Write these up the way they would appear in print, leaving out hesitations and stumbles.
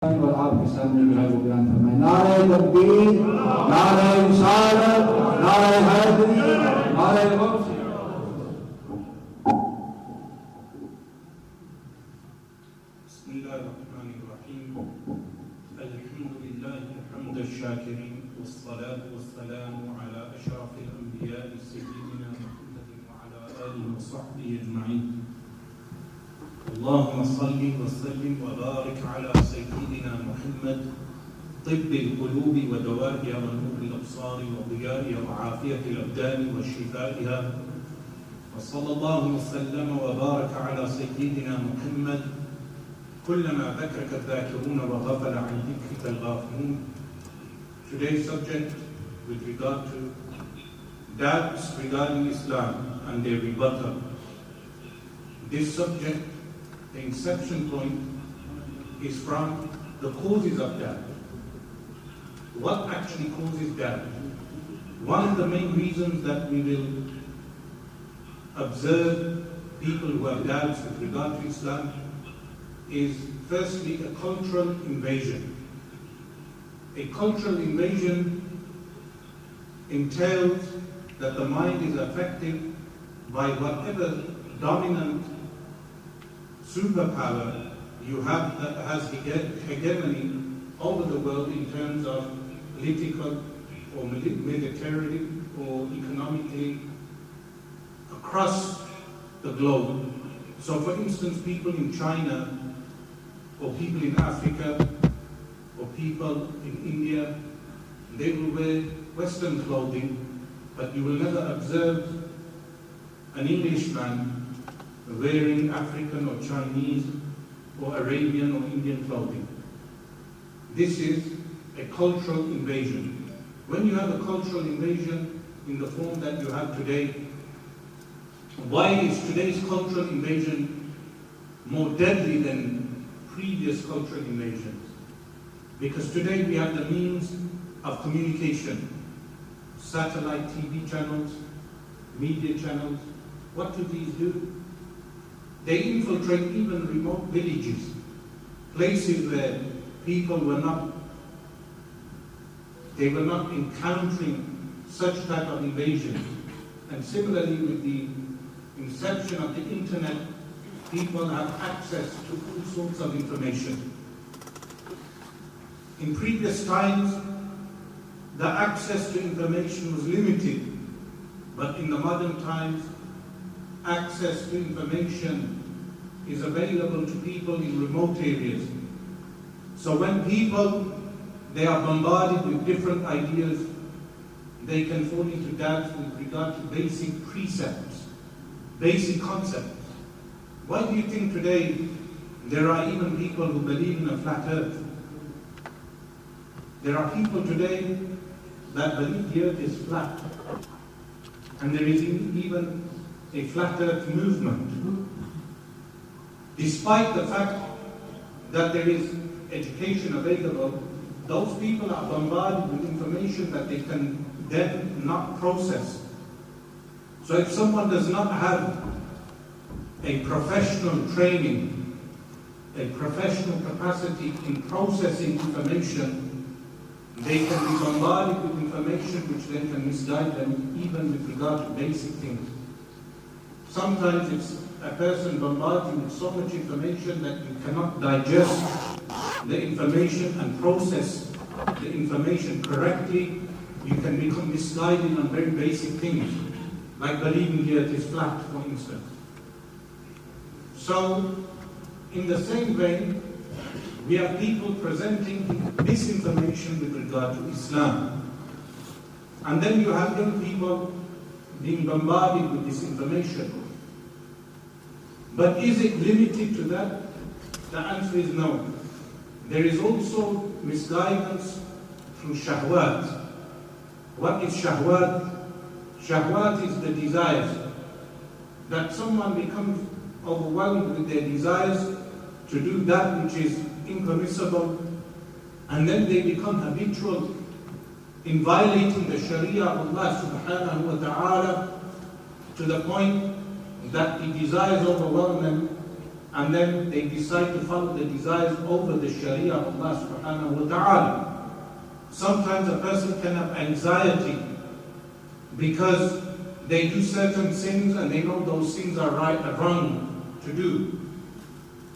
और आपके सामने जो है वो बयान फरमाए। नारे तकबीर, नारे रिसालत, नारे हैदरी, नारे गौसिय्यह। बिस्मिल्लाहिर्रहमानिर्रहीम। अल्हम्दुलिल्लाहि हम्द शाकिरीन वस्सलातु वस्सलामु अला अशरफिल अंबिया'i सय्यिदिना मुहम्मदिन व अला आलिहि व सहबिहि अजमईन। اللهم صل وسلم وبارك على سيدنا محمد طب القلوب ودوائها ونور الأبصار وضيائها وعافية الأبدان وشفائها. وصلى الله وسلم وبارك على سيدنا محمد كلما ذكرك الذاكرون وغفل عن ذكرك الغافلون. Today's subject with regard to doubts regarding Islam and their rebuttal. This subject, the inception point, is from the causes of doubt. What actually causes doubt? One of the main reasons that we will observe people who have doubts with regard to Islam is firstly a cultural invasion. A cultural invasion entails that the mind is affected by whatever dominant superpower you have that has hegemony over the world in terms of political or militarily or economically across the globe. So for instance, people in China or people in Africa or people in India, they will wear Western clothing, but you will never observe an Englishman wearing African or Chinese or Arabian or Indian clothing. This is a cultural invasion. When you have a cultural invasion in the form that you have today, why is today's cultural invasion more deadly than previous cultural invasions? Because today we have the means of communication, satellite TV channels, media channels. What do these do? They infiltrate even remote villages, places where people were not encountering such type of invasion. And similarly with the inception of the internet, people have access to all sorts of information. In previous times, the access to information was limited, but in the modern times, access to information is available to people in remote areas. So when people, they are bombarded with different ideas, they can fall into doubt with regard to basic precepts, basic concepts. Why do you think today there are even people who believe in a flat earth? There are people today that believe the earth is flat, and there is even a flat earth movement. Despite the fact that there is education available, those people are bombarded with information that they can then not process. So if someone does not have a professional training, a professional capacity in processing information, they can be bombarded with information which then can misguide them even with regard to basic things. Sometimes it's a person bombarded with so much information that you cannot digest the information and process the information correctly. You can become misguided on very basic things, like believing the earth is flat, for instance. So, in the same vein, we have people presenting misinformation with regard to Islam. And then you have young people being bombarded with this information. But is it limited to that? The answer is no. There is also misguidance through shahwat. What is shahwat? Shahwat is the desires. That someone becomes overwhelmed with their desires to do that which is impermissible, and then they become habitual in violating the Sharia of Allah subhanahu wa ta'ala to the point that the desires overwhelm them and then they decide to follow the desires over the Sharia of Allah subhanahu wa ta'ala. Sometimes a person can have anxiety because they do certain sins and they know those sins are right or wrong to do.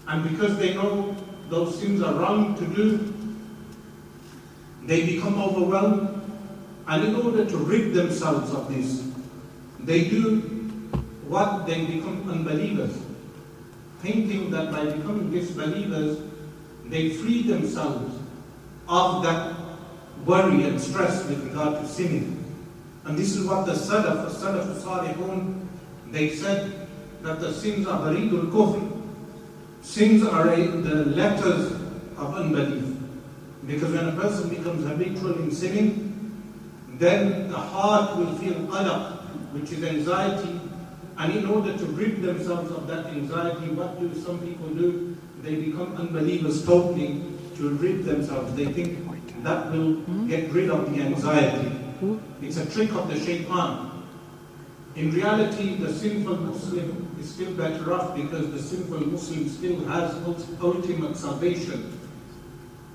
And because they know those sins are wrong to do, they become overwhelmed. And in order to rid themselves of this, they do what? They become unbelievers, thinking that by becoming disbelievers, they free themselves of that worry and stress with regard to sinning. And this is what the Salaf Salihun, they said that the sins are baridul kufr. Sins are the letters of unbelief. Because when a person becomes habitual in sinning, then the heart will feel qalaq, which is anxiety. And in order to rid themselves of that anxiety, what do some people do? They become unbelievers totally to rid themselves. They think that will get rid of the anxiety. It's a trick of the shaitan. In reality, the sinful Muslim is still better off because the sinful Muslim still has ultimate salvation.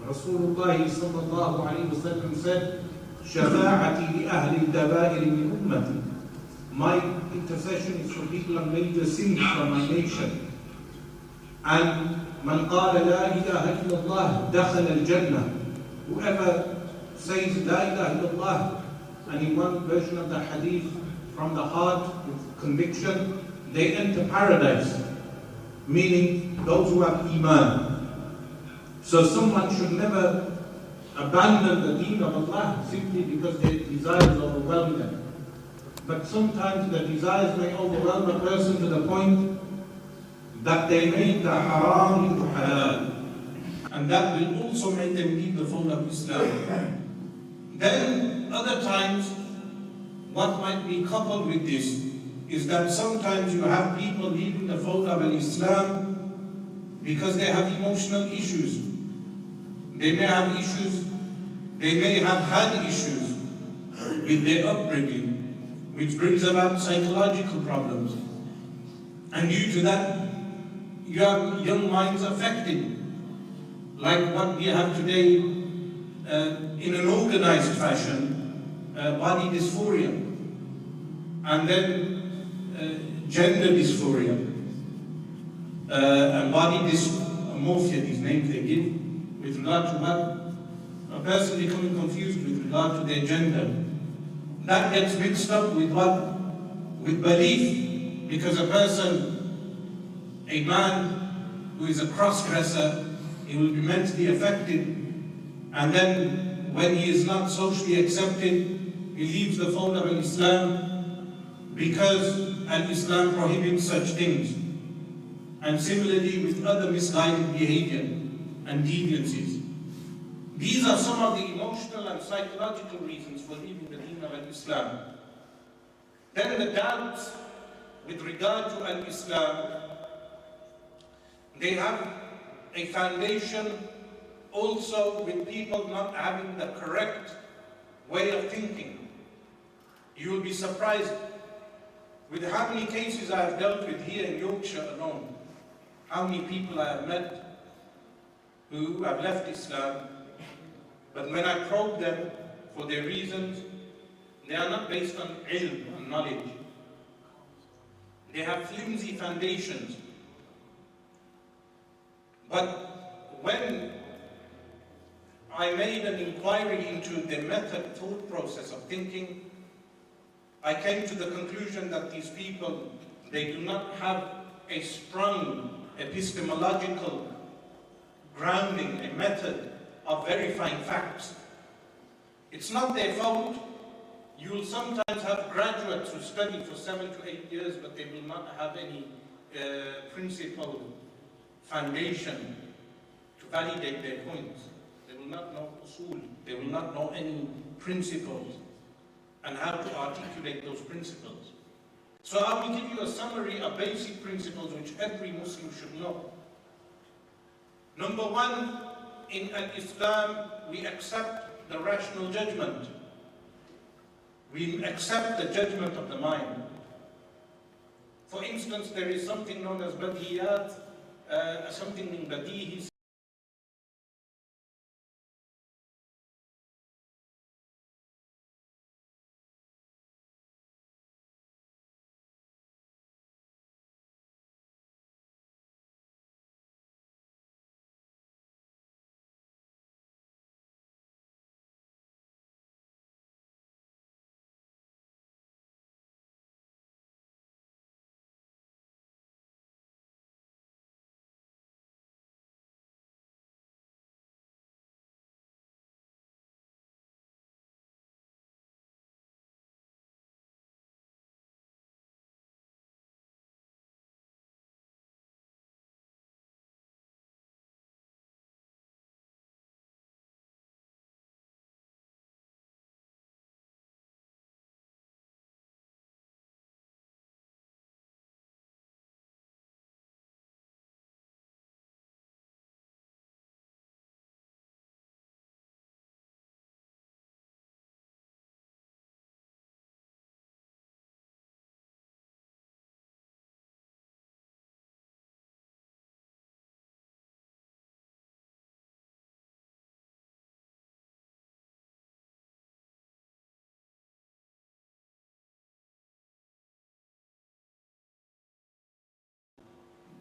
Rasulullah sallallahu alayhi wa sallam said, "Shafa'ati li ahli al-dabair min ummati." My intercession is for people on major sins from my nation. And man qala la ilaha illallah dakhala al-jannah. Whoever says la ilaha illallah, and in one version of the hadith, from the heart with conviction, they enter paradise, meaning those who have iman. So someone should never abandon the deen of Allah simply because their desires overwhelm them. But sometimes the desires may overwhelm a person to the point that they make the haram into halal. And that will also make them leave the fold of Islam. Then other times, what might be coupled with this is that sometimes you have people leaving the fold of Islam because they have emotional issues. They may have issues, they may have had issues with their upbringing, which brings about psychological problems. And due to that, you have young minds affected, like what we have today in an organized fashion, body dysphoria, and then gender dysphoria, and body dysmorphia, these names they give, with regard to what? A person becoming confused with regard to their gender. That gets mixed up with what? With belief, because a person, a man who is a cross-dresser, he will be mentally affected, and then when he is not socially accepted, he leaves the fold of Islam because Islam prohibits such things. And similarly with other misguided behavior and deviancies. These are some of the emotional and psychological reasons for leaving the deen of Islam. Then the doubts with regard to Islam, they have a foundation also with people not having the correct way of thinking. You will be surprised with how many cases I have dealt with here in Yorkshire alone. How many people I have met who have left Islam, but when I probe them for their reasons, they are not based on ilm and knowledge. They have flimsy foundations. But when I made an inquiry into their method, thought process of thinking, I came to the conclusion that these people, they do not have a strong epistemological grounding, a method of verifying facts. It's not their fault. You will sometimes have graduates who study for 7 to 8 years, but they will not have any principled foundation to validate their points. They will not know usul, they will not know any principles and how to articulate those principles. So I will give you a summary of basic principles which every Muslim should know. Number one, in Islam, we accept the rational judgment. We accept the judgment of the mind. For instance, there is something known as badhiyat something in badihi.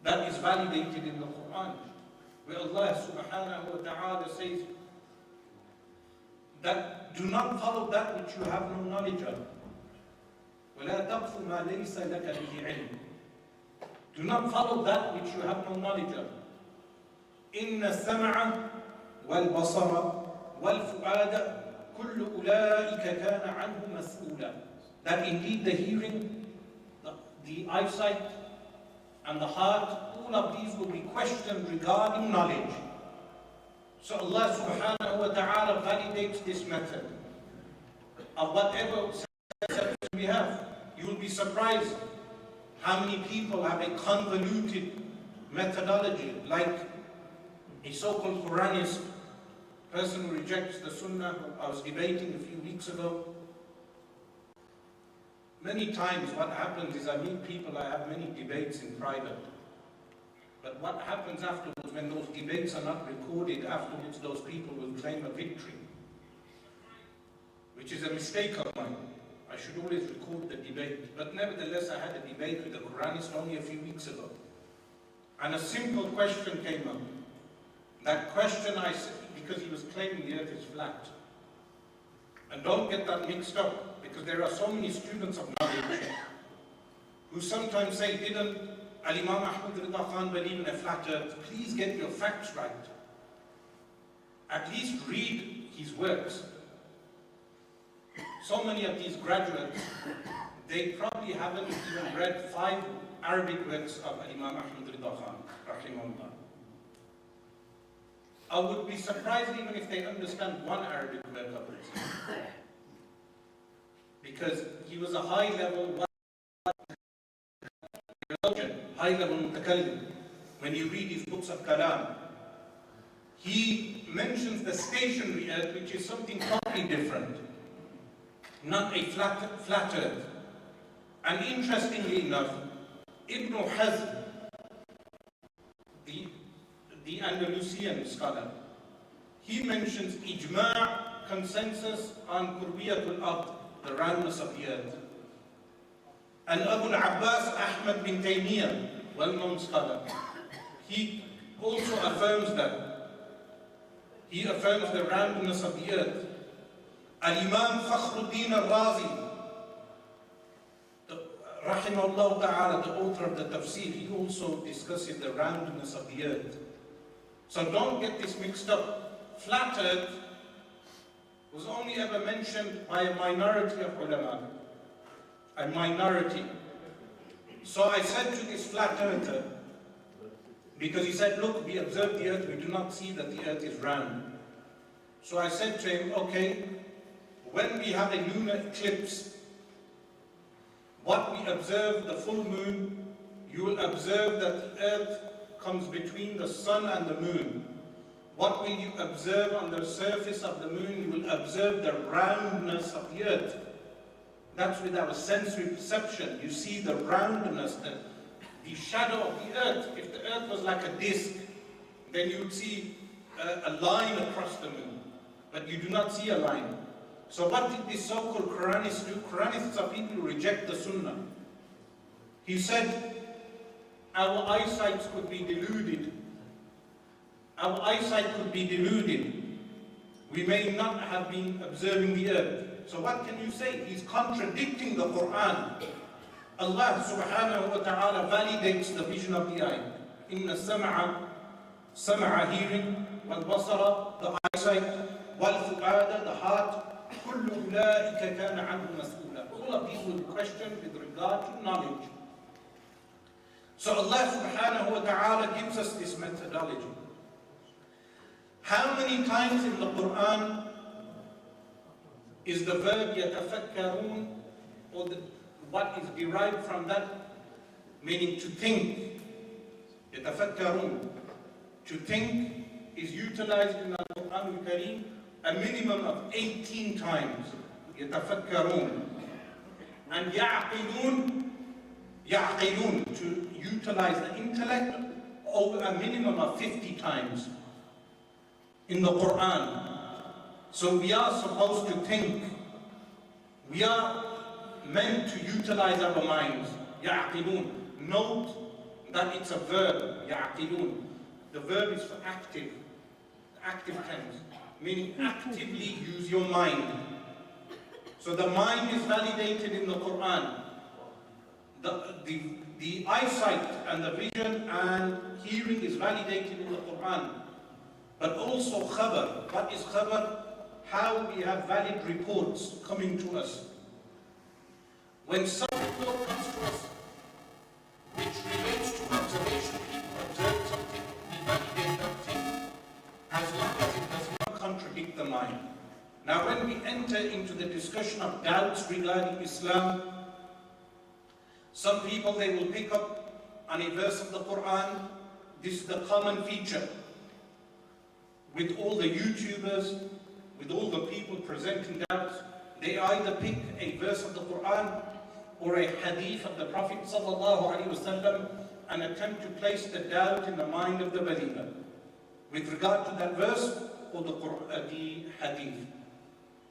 That is validated in the Quran, where Allah subhanahu wa ta'ala says that do not follow that which you have no knowledge of. وَلَا تَقْفُ مَا لَيْسَ لَكَ بِهِ عِلْمٍ. Do not follow that which you have no knowledge of. إِنَّ السَّمْعَ وَالْبَصَرَ وَالْفُؤَادَ كُلُّ أُولَٰئِكَ كَانَ عَنْهُ مَسْئُولًا. That indeed the hearing, the eyesight, and the heart, all of these will be questioned regarding knowledge. So Allah subhanahu wa ta'ala validates this method of whatever conception we have. You will be surprised how many people have a convoluted methodology, like a so-called Quranist person who rejects the Sunnah, who I was debating a few weeks ago. Many times what happens is I meet people, I have many debates in private. But what happens afterwards, when those debates are not recorded, afterwards those people will claim a victory, which is a mistake of mine. I should always record the debate. But nevertheless, I had a debate with a Quranist only a few weeks ago. And a simple question came up. That question I said, because he was claiming the earth is flat. And don't get that mixed up, because there are so many students of knowledge who sometimes say, didn't Al-Imam Ahmad Rida Khan believe in a flat earth? Please get your facts right. At least read his works. So many of these graduates, they probably haven't even read 5 Arabic works of Imam Ahmad Rida Khan, rahimahullah. I would be surprised even if they understand 1 Arabic work of his. Because he was a high-level theologian, high-level mutakallim. When you read his books of kalam, he mentions the stationary earth, which is something totally different. Not a flat earth. And interestingly enough, Ibn Hazm, the Andalusian scholar, he mentions ijma', consensus on qurbiyatul ard, the roundness of the earth. And Abu al-Abbas Ahmad bin Taymiyyah, well-known scholar, he also affirms that. He affirms the roundness of the earth. Al-Imam Fakhruddin al-Razi, rahimahullah ta'ala, the author of the tafsir, he also discusses the roundness of the earth. So don't get this mixed up. Flat earth was only ever mentioned by a minority of ulama. A minority. So I said to this flat earther, because he said, look, we observe the earth, we do not see that the earth is round. So I said to him, okay, when we have a lunar eclipse, what we observe, the full moon, you will observe that the earth comes between the sun and the moon. What will you observe on the surface of the moon? You will observe the roundness of the earth. That's with our sensory perception. You see the roundness, the shadow of the earth. If the earth was like a disc, then you would see a line across the moon. But you do not see a line. So what did these so-called Quranists do? Quranists are people who reject the Sunnah. He said, our eyesight could be deluded. Our eyesight could be deluded. We may not have been observing the earth. So what can you say? He's contradicting the Quran. Allah subhanahu wa ta'ala validates the vision of the eye. Inna sam'a hearing, wal basara, the eyesight, wal fu'ada, the heart, kullu ulaika kana anhu mas'ula. All of these will be questioned with regard to knowledge. So Allah subhanahu wa ta'ala gives us this methodology. How many times in the Quran is the verb yatafakkarun, or what is derived from that, meaning to think? Yatafakkarun. To think is utilized in the Quran al-Kareem a minimum of 18 times. Yatafakkarun. And ya'qilun, to utilize the intellect over a minimum of 50 times in the Quran. So we are supposed to think. We are meant to utilize our minds. Ya'qilun. Note that it's a verb. Ya'qilun. The verb is for active tense, meaning actively use your mind. So the mind is validated in the Quran. The eyesight and the vision and hearing is validated in the Quran. But also khabar. What is khabar? How we have valid reports coming to us. When some report comes to us, which relates to observation, people observe something, we validate that thing, as long as it does not contradict the mind. Now when we enter into the discussion of doubts regarding Islam, some people, they will pick up on a verse of the Quran. This is the common feature with all the YouTubers, with all the people presenting doubts. They either pick a verse of the Quran or a hadith of the Prophet ﷺ and attempt to place the doubt in the mind of the believer with regard to that verse or the hadith.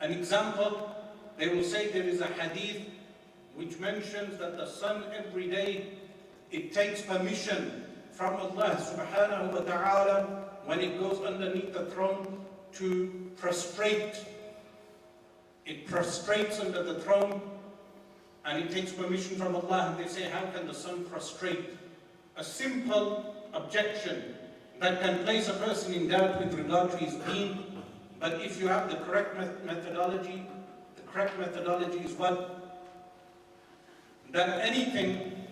An example, they will say there is a hadith which mentions that the sun every day, it takes permission from Allah subhanahu wa ta'ala when it goes underneath the throne to prostrate. It prostrates under the throne and it takes permission from Allah. And they say, how can the sun prostrate? A simple objection that can place a person in doubt with regard to his deen. But if you have the correct methodology, the correct methodology is what? That anything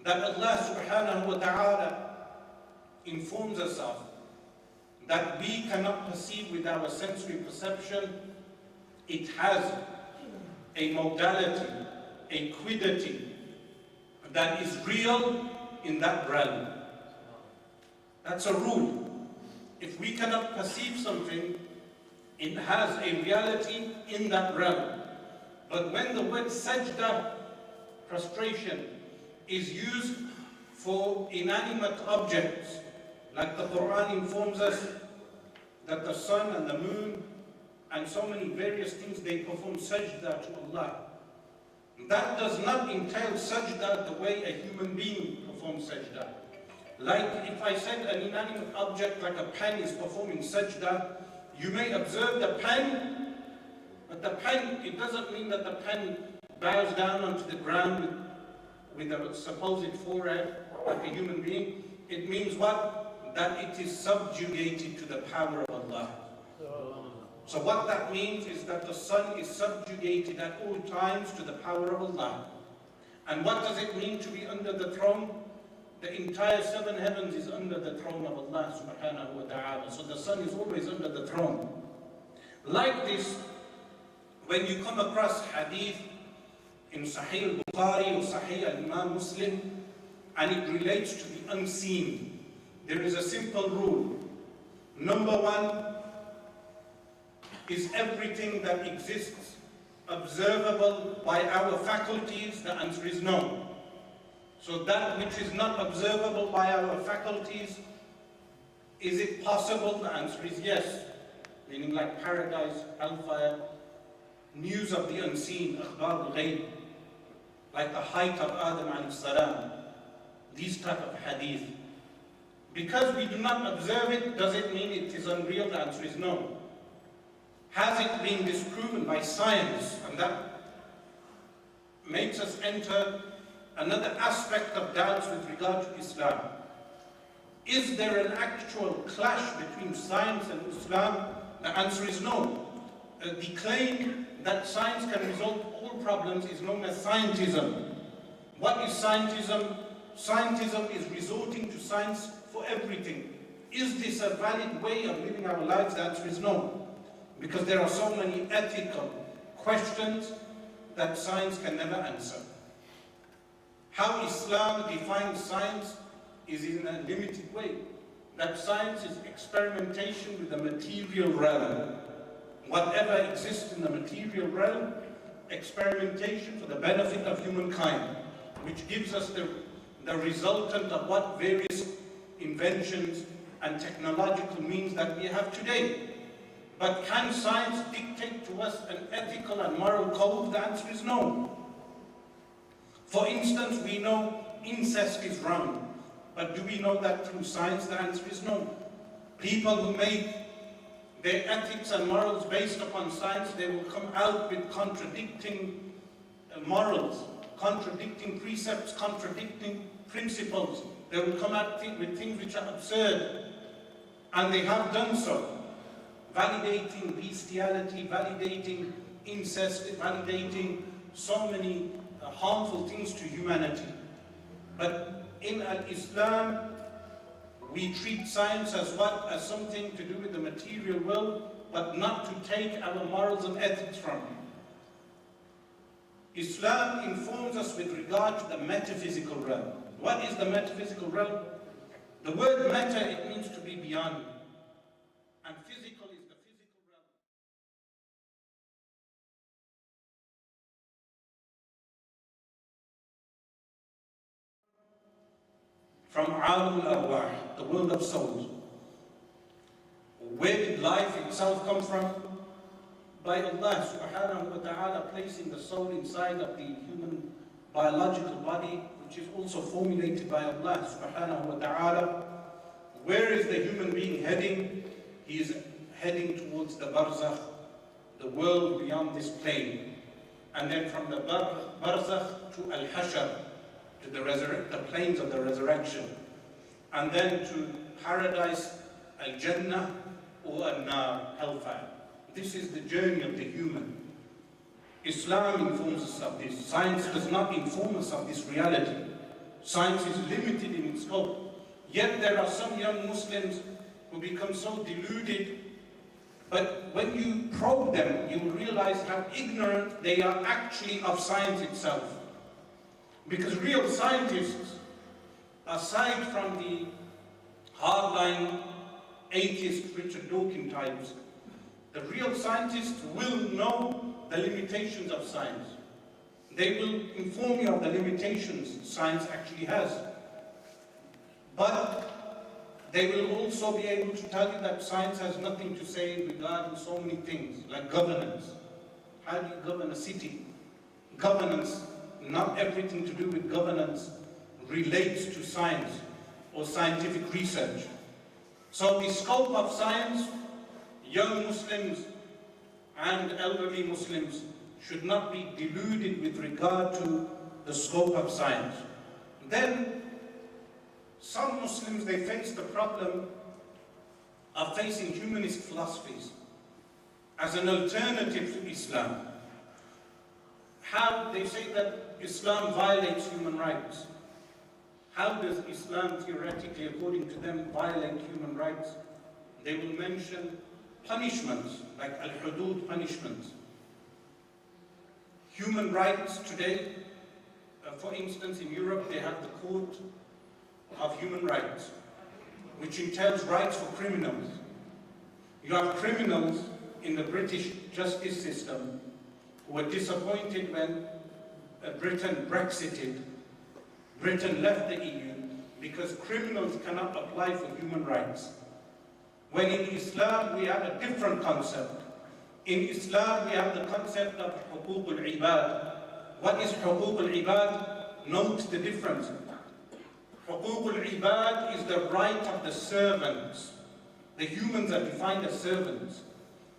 that Allah subhanahu wa ta'ala informs us of, that we cannot perceive with our sensory perception, it has a modality, a quiddity that is real in that realm. That's a rule. If we cannot perceive something, it has a reality in that realm. But when the word sajda, prostration, is used for inanimate objects, like the Quran informs us that the sun and the moon and so many various things, they perform sajda to Allah. That does not entail sajda the way a human being performs sajda. Like if I said an inanimate object like a pen is performing sajda, you may observe the pen, but the pen, it doesn't mean that the pen bows down onto the ground with a supposed forehead like a human being. It means what? That it is subjugated to the power of Allah. So what that means is that the sun is subjugated at all times to the power of Allah. And what does it mean to be under the throne? The entire seven heavens is under the throne of Allah subhanahu wa ta'ala. So the sun is always under the throne. Like this, when you come across hadith in Sahih al-Bukhari or Sahih al-Imam Muslim, and it relates to the unseen, there is a simple rule. Number one, is everything that exists observable by our faculties? The answer is no. So that which is not observable by our faculties, is it possible? The answer is yes. Meaning like paradise, hellfire, news of the unseen, akhbar al-ghayb, like the height of Adam alayhi salam, these type of hadith. Because we do not observe it, does it mean it is unreal? The answer is no. Has it been disproven by science? And that makes us enter another aspect of doubts with regard to Islam. Is there an actual clash between science and Islam? The answer is no. The claim that science can resolve all problems is known as scientism. What is scientism? Scientism is resorting to science for everything. Is this a valid way of living our lives? The answer is no. Because there are so many ethical questions that science can never answer. How Islam defines science is in a limited way. That science is experimentation with the material realm. Whatever exists in the material realm, experimentation for the benefit of humankind, which gives us the resultant of what various inventions and technological means that we have today. But can science dictate to us an ethical and moral code? The answer is no. For instance, we know incest is wrong, but do we know that through science? The answer is no. People who make their ethics and morals based upon science, they will come out with contradicting morals, contradicting precepts, contradicting principles. They will come out with things which are absurd, and they have done so. Validating bestiality, validating incest, validating so many harmful things to humanity. But in Islam, we treat science as what? As something to do with the material world, but not to take our morals and ethics from it. Islam informs us with regard to the metaphysical realm. What is the metaphysical realm? The word meta, it means to be beyond. And physical is the physical realm. From Alam al-Arwah, the world of souls. Where did life itself come from? By Allah subhanahu wa ta'ala placing the soul inside of the human biological body, which is also formulated by Allah subhanahu wa ta'ala. Where is the human being heading? He is heading towards the barzakh, the world beyond this plane. And then from the barzakh to al-hashar, to the plains of the resurrection. And then to paradise, al-jannah, or al-nar, hellfire. This is the journey of the human. Islam informs us of this. Science does not inform us of this reality. Science is limited in its scope. Yet there are some young Muslims who become so deluded, but when you probe them, you will realize how ignorant they are actually of science itself. Because real scientists, aside from the hardline atheist Richard Dawkins types, the real scientists will know the limitations of science. They will inform you of the limitations science actually has. But they will also be able to tell you that science has nothing to say regarding so many things, like governance. How do you govern a city? Governance, not everything to do with governance relates to science or scientific research. So the scope of science, young Muslims and elderly Muslims should not be deluded with regard to the scope of science. Then, some Muslims, they face the problem of facing humanist philosophies as an alternative to Islam. How they say that Islam violates human rights. How does Islam theoretically, according to them, violate human rights? They will mention punishments, like al-hudud punishments. Human rights today, for instance, in Europe, they have the Court of Human Rights, which entails rights for criminals. You have criminals in the British justice system who were disappointed when Britain Brexited, Britain left the EU because criminals cannot apply for human rights. When in Islam we have a different concept. In Islam we have the concept of حقوق العباد. What is حقوق العباد? Note the difference. حقوق العباد is the right of the servants. The humans are defined as servants.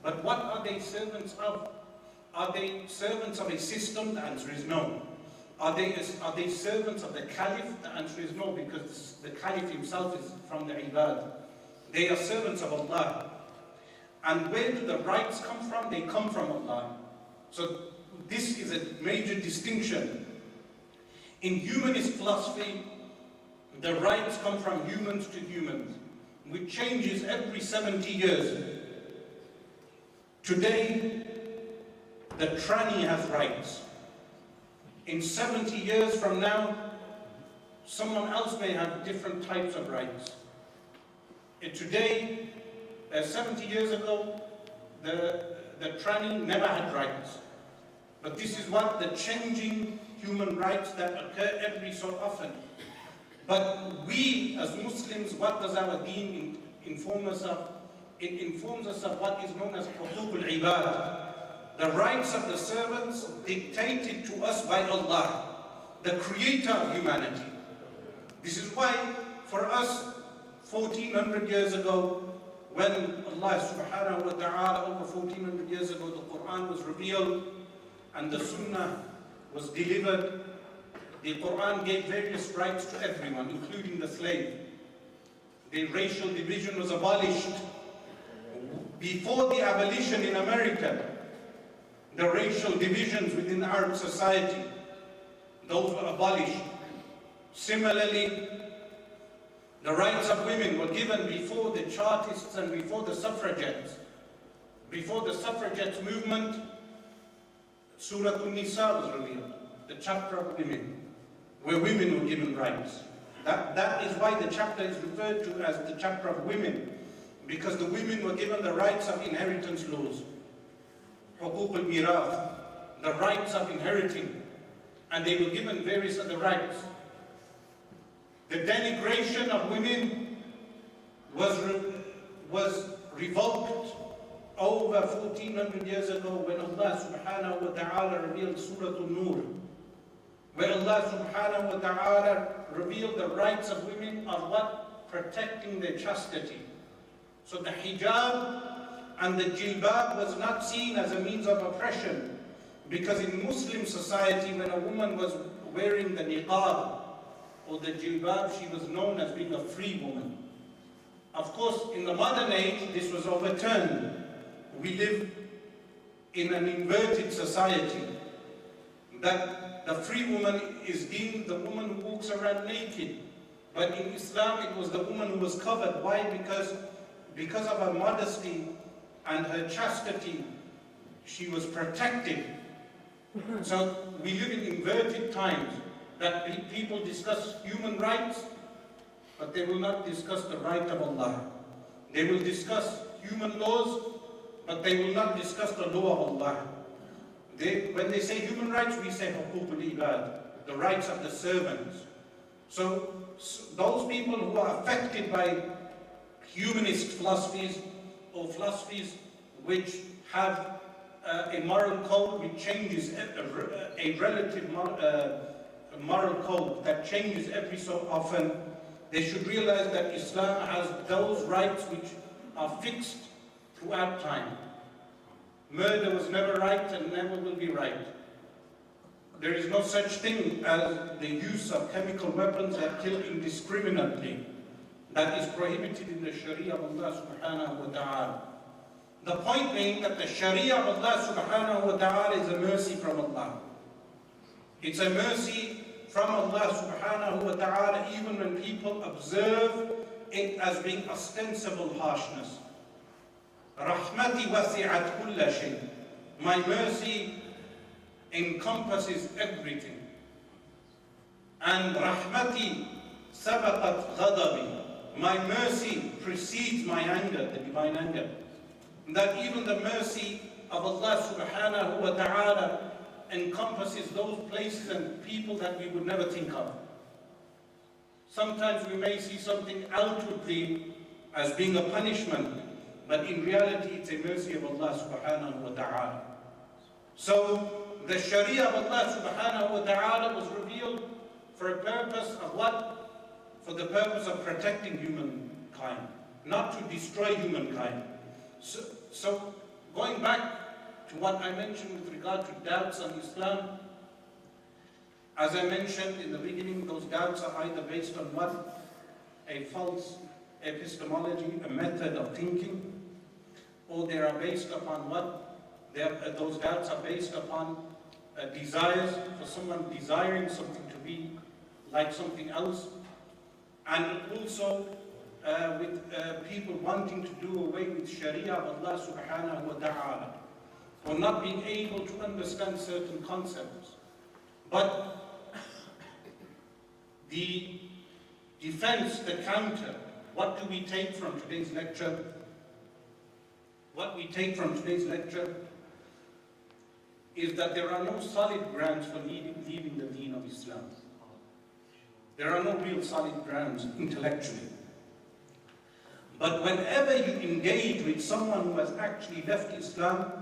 But what are they servants of? Are they servants of a system? The answer is no. Are they servants of the Caliph? The answer is no, because the Caliph himself is from the Ibad. They are servants of Allah. And where do the rights come from? They come from Allah. So this is a major distinction. In humanist philosophy, the rights come from humans to humans, which changes every 70 years. Today, the tranny has rights. In 70 years from now, someone else may have different types of rights. Today, 70 years ago, the tranny never had rights. But this is what the changing human rights that occur every so often. But we as Muslims, what does our deen inform us of? It informs us of what is known as حقوق العباد, the rights of the servants dictated to us by Allah, the creator of humanity. This is why for us 1400 years ago, when Allah subhanahu wa ta'ala, over 1400 years ago, the Quran was revealed and the Sunnah was delivered, the Quran gave various rights to everyone, including the slave. The racial division was abolished. Before the abolition in America, the racial divisions within Arab society, those were abolished. Similarly, the rights of women were given before the Chartists and before the suffragettes. Before the suffragettes movement, Surah An-Nisa was revealed, the chapter of women, where women were given rights. That is why the chapter is referred to as the chapter of women, because the women were given the rights of inheritance laws, حقوق الميراث, the rights of inheriting, and they were given various other rights. The denigration of women was revoked over 1400 years ago when Allah subhanahu wa ta'ala revealed Surah An-Nur, where Allah subhanahu wa ta'ala revealed the rights of women of what? Protecting their chastity. So the hijab and the jilbab was not seen as a means of oppression, because in Muslim society, when a woman was wearing the niqab or the jilbab, she was known as being a free woman. Of course, in the modern age, this was overturned. We live in an inverted society, that the free woman is deemed the woman who walks around naked. But in Islam, it was the woman who was covered. Why? Because of her modesty and her chastity, she was protected. So we live in inverted times, that people discuss human rights, but they will not discuss the right of Allah. They will discuss human laws, but they will not discuss the law of Allah. When they say human rights, we say حقوق العباد, the rights of the servants. So those people who are affected by humanist philosophies or philosophies which have a moral code which changes, a relative moral code that changes every so often, they should realize that Islam has those rights which are fixed throughout time. Murder was never right and never will be right. There is no such thing as the use of chemical weapons that kill indiscriminately. That is prohibited in the Sharia of Allah subhanahu wa ta'ala. The point being that the Sharia of Allah subhanahu wa ta'ala is a mercy from Allah. It's a mercy from Allah subhanahu wa ta'ala even when people observe it as being ostensible harshness. Rahmati wasi'at kulla shay. My mercy encompasses everything. And rahmati sabaqat ghadabi. My mercy precedes my anger, the divine anger. That even the mercy of Allah subhanahu wa ta'ala encompasses those places and people that we would never think of. Sometimes we may see something outwardly as being a punishment, but in reality it's a mercy of Allah subhanahu wa ta'ala. So the Sharia of Allah subhanahu wa ta'ala was revealed for a purpose of what? For the purpose of protecting humankind, not to destroy humankind. So going back to what I mentioned with regard to doubts on Islam, as I mentioned in the beginning, those doubts are either based on what? A false epistemology, a method of thinking, or they are based upon what? Those doubts are based upon desires, for someone desiring something to be like something else, and also with people wanting to do away with Sharia of Allah subhanahu wa ta'ala, or not being able to understand certain concepts. But the defense, the counter, what do we take from today's lecture? What we take from today's lecture is that there are no solid grounds for leaving the deen of Islam. There are no real solid grounds intellectually. But whenever you engage with someone who has actually left Islam,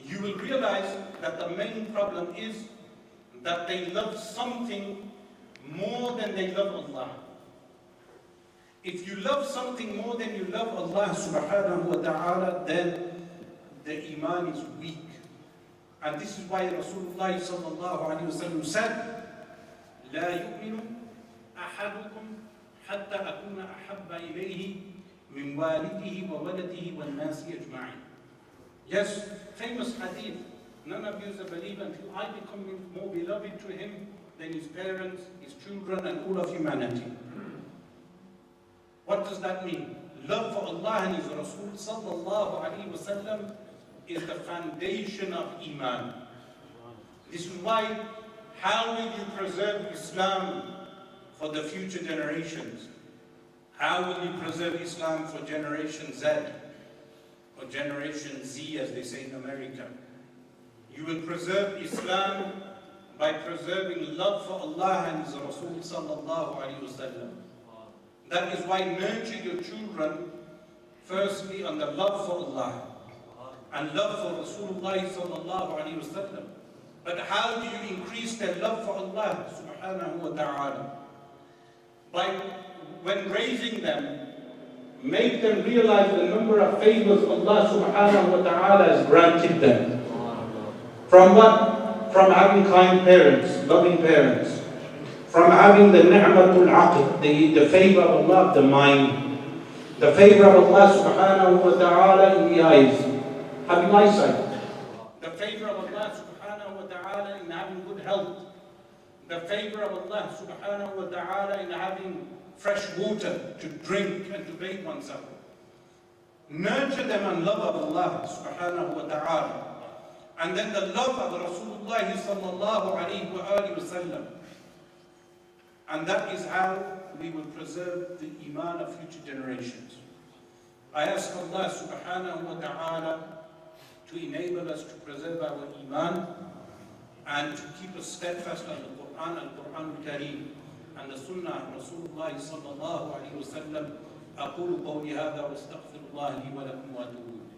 you will realize that the main problem is that they love something more than they love Allah. If you love something more than you love Allah subhanahu wa ta'ala, then the iman is weak. And this is why Rasulullah sallallahu alayhi wa sallam said, لا يؤمن أحدكم حتى أكون أحب إليه من والده وولده والناس أجمعين. Yes, famous hadith. None of you is a believer until I become more beloved to him than his parents, his children, and all of humanity. What does that mean? Love for Allah and His Rasul sallallahu alayhi wa sallam is the foundation of Iman. This is why, how will you preserve Islam for the future generations? How will you preserve Islam for Generation Z, or Generation Z as they say in America? You will preserve Islam by preserving love for Allah and His Rasul sallallahu alayhi wa sallam. That is why nurture your children firstly on the love for Allah and love for Rasulullah sallallahu alayhi wa sallam. But how do you increase their love for Allah subhanahu wa ta'ala? When raising them, make them realize the number of favors Allah subhanahu wa ta'ala has granted them. From what? From having kind parents, loving parents. From having the ni'matul aql, the favor of Allah of the mind. The favor of Allah subhanahu wa ta'ala in the eyes, having eyesight. The favor of Allah subhanahu wa ta'ala in having good health. The favor of Allah subhanahu wa ta'ala in having fresh water to drink and to bathe oneself. Nurture them on love of Allah subhanahu wa ta'ala. And then the love of Rasulullah sallallahu alayhi wa sallam. And that is how we will preserve the iman of future generations. I ask Allah subhanahu wa ta'ala to enable us to preserve our iman and to keep us steadfast on the Quran and Quran al-Kareem and the Sunnah of Rasulullah sallallahu alayhi wa sallam. أقول قولي هذا واستغفر الله لي ولكم وأتوب إليه.